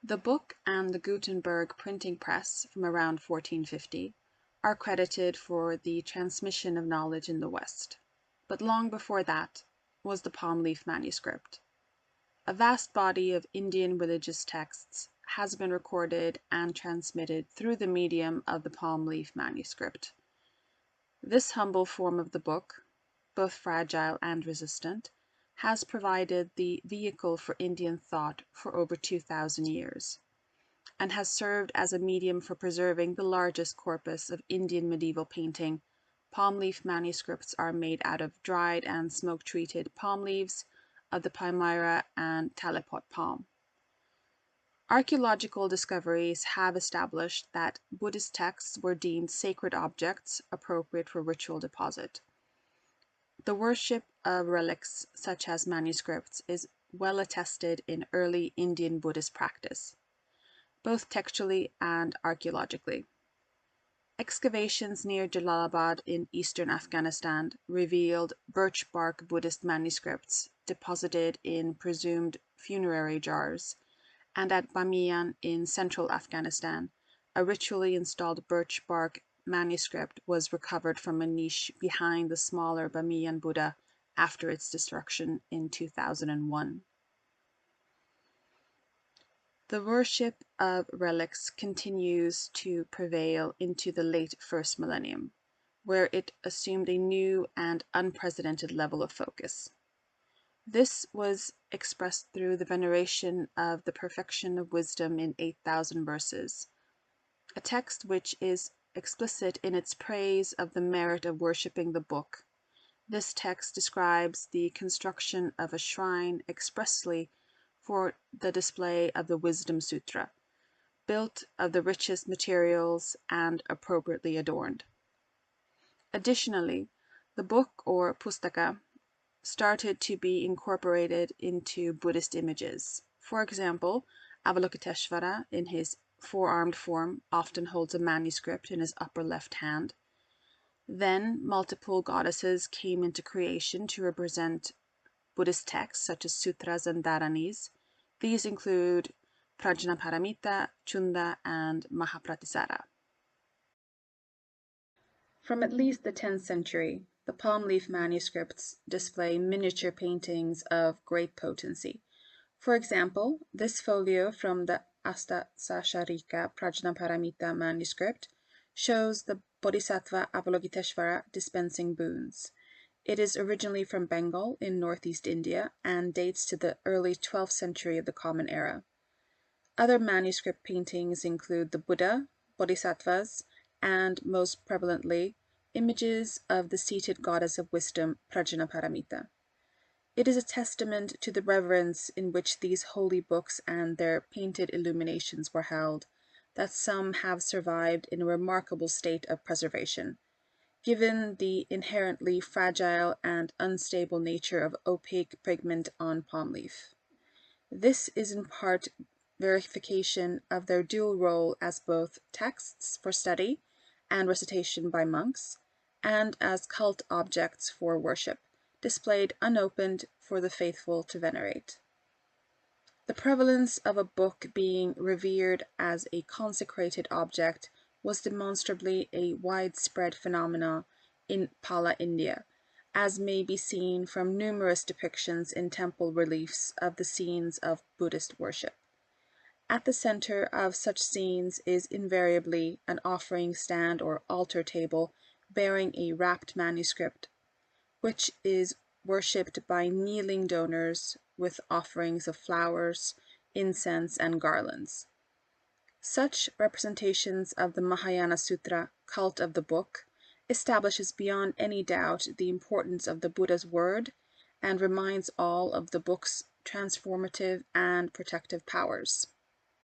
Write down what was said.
The book and the Gutenberg printing press from around 1450 are credited for the transmission of knowledge in the West, but long before that was the palm leaf manuscript. A vast body of Indian religious texts has been recorded and transmitted through the medium of the palm leaf manuscript. This humble form of the book, both fragile and resistant, has provided the vehicle for Indian thought for over 2,000 years, and has served as a medium for preserving the largest corpus of Indian medieval painting. Palm leaf manuscripts are made out of dried and smoke-treated palm leaves of the Palmyra and Talipot palm. Archaeological discoveries have established that Buddhist texts were deemed sacred objects appropriate for ritual deposit. The worship of relics such as manuscripts is well attested in early Indian Buddhist practice, both textually and archaeologically. Excavations near Jalalabad in eastern Afghanistan revealed birch bark Buddhist manuscripts deposited in presumed funerary jars, and at Bamiyan in central Afghanistan, a ritually installed birch bark manuscript was recovered from a niche behind the smaller Bamiyan Buddha after its destruction in 2001. The worship of relics continues to prevail into the late first millennium, where it assumed a new and unprecedented level of focus. This was expressed through the veneration of the perfection of wisdom in 8,000 verses, a text which is explicit in its praise of the merit of worshipping the book. This text describes the construction of a shrine expressly for the display of the Wisdom Sutra, built of the richest materials and appropriately adorned. Additionally, the book, or pustaka, started to be incorporated into Buddhist images. For example, Avalokiteshvara, in his four-armed form, often holds a manuscript in his upper left hand. Then, multiple goddesses came into creation to represent Buddhist texts such as sutras and dharanis. These include Prajñāpāramitā, Chunda, and Mahapratisara. From at least the 10th century, the palm leaf manuscripts display miniature paintings of great potency. For example, this folio from the Astasasarika Prajñāpāramitā manuscript shows the Bodhisattva Avalokiteshvara dispensing boons. It is originally from Bengal in northeast India and dates to the early 12th century of the Common Era. Other manuscript paintings include the Buddha, Bodhisattvas, and, most prevalently, images of the seated goddess of wisdom, Prajñāpāramitā. It is a testament to the reverence in which these holy books and their painted illuminations were held, that some have survived in a remarkable state of preservation, given the inherently fragile and unstable nature of opaque pigment on palm leaf. This is in part verification of their dual role as both texts for study and recitation by monks, and as cult objects for worship, displayed unopened for the faithful to venerate. The prevalence of a book being revered as a consecrated object was demonstrably a widespread phenomenon in Pāla, India, as may be seen from numerous depictions in temple reliefs of the scenes of Buddhist worship. At the center of such scenes is invariably an offering stand or altar table bearing a wrapped manuscript, which is worshipped by kneeling donors with offerings of flowers, incense, and garlands. Such representations of the Mahayana Sutra cult of the book establishes beyond any doubt the importance of the Buddha's word and reminds all of the book's transformative and protective powers.